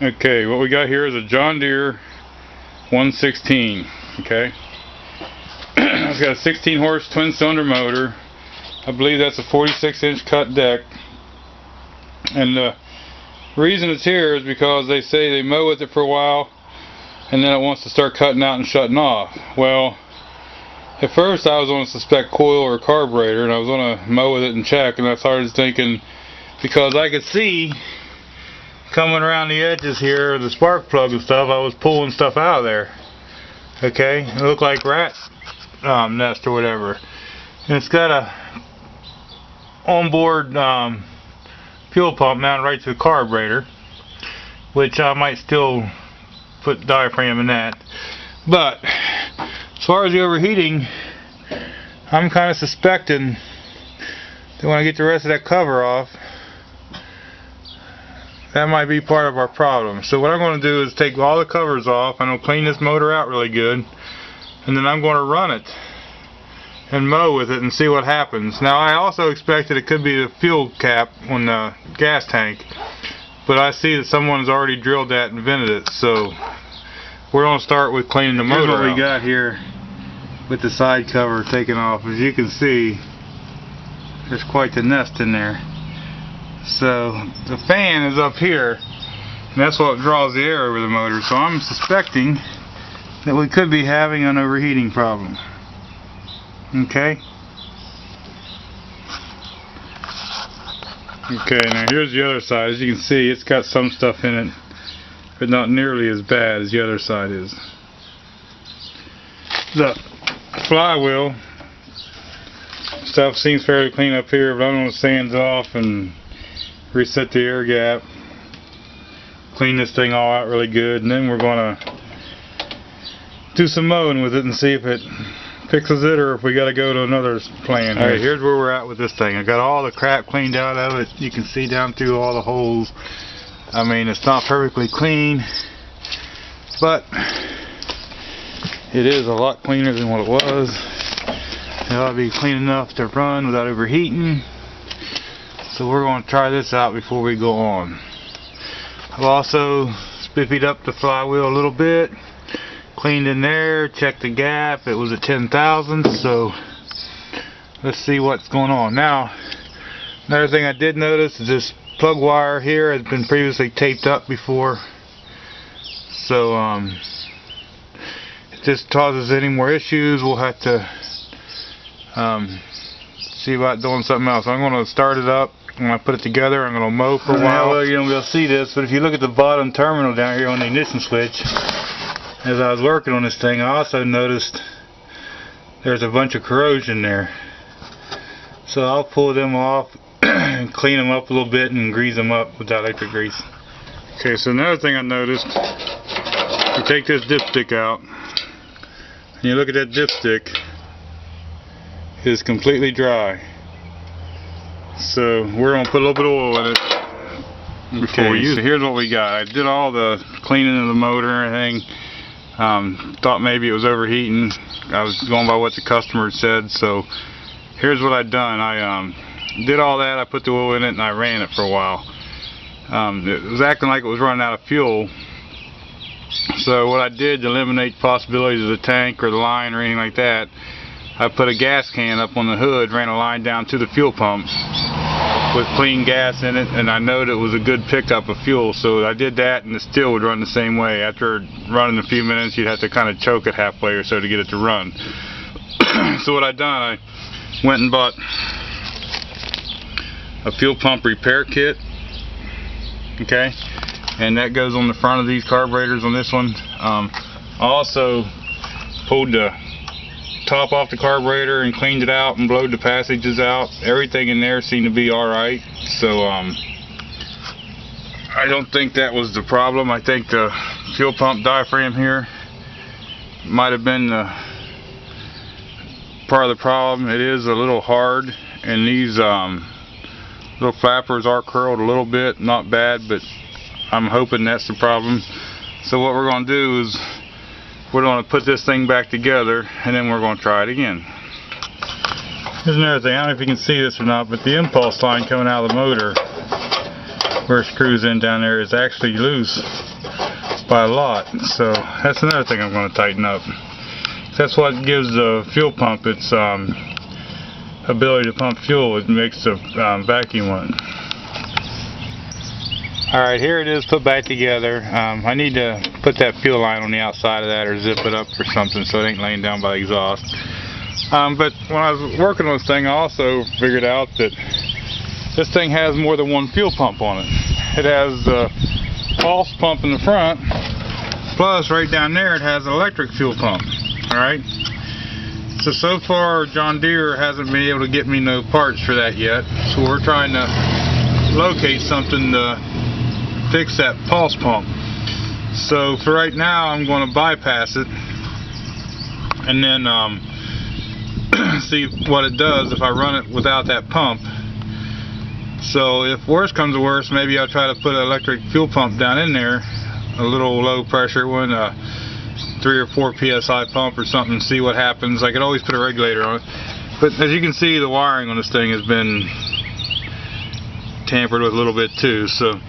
Okay, what we got here is a John Deere 116. Okay, it's got a 16 horse twin cylinder motor. I believe that's a 46-inch cut deck, and the reason it's here is because they say they mow with it for a while and then it wants to start cutting out and shutting off. Well, at first I was going to suspect coil or carburetor, and I was going to mow with it and check, and I started thinking, because I could see coming around the edges here, the spark plug and stuff, I was pulling stuff out of there. Okay, it looked like rat nest or whatever. And it's got a onboard fuel pump mounted right to the carburetor, which I might still put diaphragm in that. But as far as the overheating, I'm kind of suspecting that when I get the rest of that cover off, that might be part of our problem. So what I'm going to do is take all the covers off, and I'll clean this motor out really good, and then I'm going to run it and mow with it and see what happens. Now, I also expect that it could be the fuel cap on the gas tank, but I see that someone's already drilled that and vented it, so we're going to start with cleaning the motor out. Here's what we got here with the side cover taken off. As you can see, there's quite the nest in there. So the fan is up here, and that's what draws the air over the motor. So I'm suspecting that we could be having an overheating problem. Okay. Okay, now here's the other side. As you can see, it's got some stuff in it, but not nearly as bad as the other side is. The flywheel stuff seems fairly clean up here, but I'm going to sand it off and reset the air gap, clean this thing all out really good, and then we're going to do some mowing with it and see if it fixes it or if we got to go to another plan. Alright, here's where we're at with this thing. I got all the crap cleaned out of it. You can see down through all the holes. I mean, it's not perfectly clean, but it is a lot cleaner than what it was. It ought to be clean enough to run without overheating. So we're going to try this out before we go on. I've also spiffied up the flywheel a little bit, cleaned in there, checked the gap. It was at 10 thousandths, so let's see what's going on. Now, another thing I did notice is this plug wire here has been previously taped up before. So if this causes any more issues, we'll have to see about doing something else. I'm going to start it up. When I put it together, I'm going to mow for a while. Well, you're going to be able to see this, but if you look at the bottom terminal down here on the ignition switch, as I was working on this thing, I also noticed there's a bunch of corrosion there. So I'll pull them off and clean them up a little bit and grease them up with electric grease. Okay, so another thing I noticed, you take this dipstick out, and you look at that dipstick, it is completely dry. So we're going to put a little bit of oil in it before we use it. So here's what we got. I did all the cleaning of the motor and everything. Thought maybe it was overheating. I was going by what the customer said. So here's what I'd done. I did all that. I put the oil in it and I ran it for a while. It was acting like it was running out of fuel. So what I did to eliminate possibilities of the tank or the line or anything like that, I put a gas can up on the hood, ran a line down to the fuel pump with clean gas in it, and I knowed it was a good pickup of fuel, so I did that, and it still would run the same way. After running a few minutes, you'd have to kind of choke it halfway or so to get it to run. So what I done, I went and bought a fuel pump repair kit, okay, and that goes on the front of these carburetors on this one. I also pulled the top off the carburetor and cleaned it out and blowed the passages out. Everything in there seemed to be alright, so I don't think that was the problem. I think the fuel pump diaphragm here might have been part of the problem. It is a little hard, and these little flappers are curled a little bit. Not bad, but I'm hoping that's the problem. So what we're going to do is we're going to put this thing back together, and then we're going to try it again. Here's another thing. I don't know if you can see this or not, but the impulse line coming out of the motor, where it screws in down there, is actually loose. off by a lot. So that's another thing I'm going to tighten up. That's what gives the fuel pump its ability to pump fuel. It makes the vacuum one. Alright, here it is put back together. I need to put that fuel line on the outside of that or zip it up or something so it ain't laying down by the exhaust. But when I was working on this thing, I also figured out that this thing has more than one fuel pump on it. It has the pulse pump in the front, plus right down there it has an electric fuel pump. Alright? So far John Deere hasn't been able to get me no parts for that yet. So we're trying to locate something to fix that pulse pump. So for right now I'm going to bypass it and then see what it does if I run it without that pump. So if worse comes to worse, maybe I'll try to put an electric fuel pump down in there, a little low pressure one, 3 or 4 psi pump or something, see what happens. I could always put a regulator on it, but as you can see the wiring on this thing has been tampered with a little bit too. So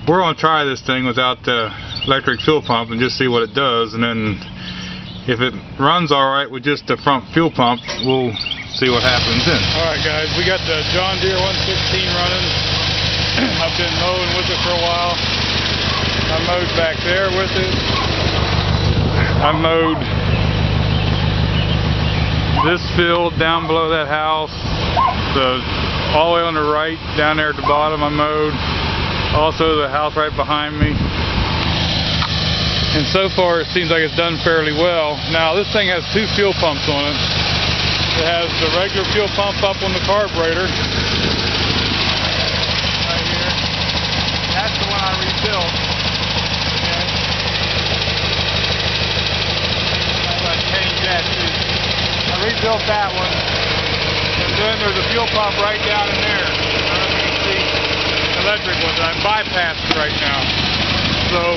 we're going to try this thing without the electric fuel pump and just see what it does, and then if it runs alright with just the front fuel pump, we'll see what happens then. Alright guys, we got the John Deere 116 running. I've been mowing with it for a while. I mowed back there with it. I mowed this field down below that house, all the way on the right down there at the bottom I mowed. Also the house right behind me. And so far it seems like it's done fairly well. Now this thing has 2 fuel pumps on it. It has the regular fuel pump up on the carburetor. Right here. That's the one I rebuilt. Okay. I'm going to change that too. I rebuilt that one. And then there's a fuel pump right down in there. I don't know if you can see the electric one. I'm bypassing right now. So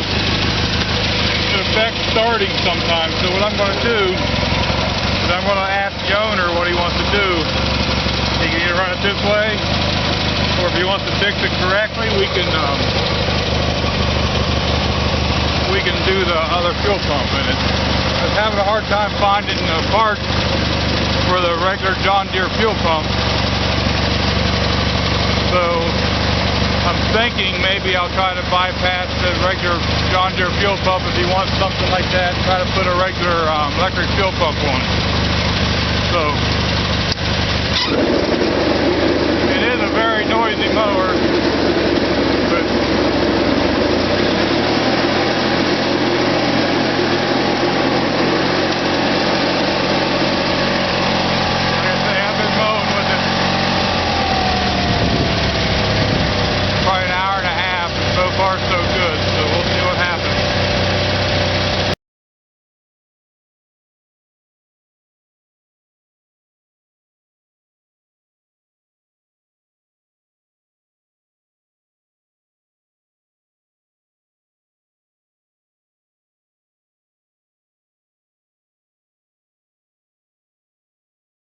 it affects starting sometimes. So what I'm going to do is I'm going to ask the owner what he wants to do. He can either run it this way, or if he wants to fix it correctly, we can do the other fuel pump in it. I was having a hard time finding parts for the regular John Deere fuel pump. So I'm thinking maybe I'll try to bypass the regular John Deere fuel pump if he wants something like that, try to put a regular electric fuel pump on it. So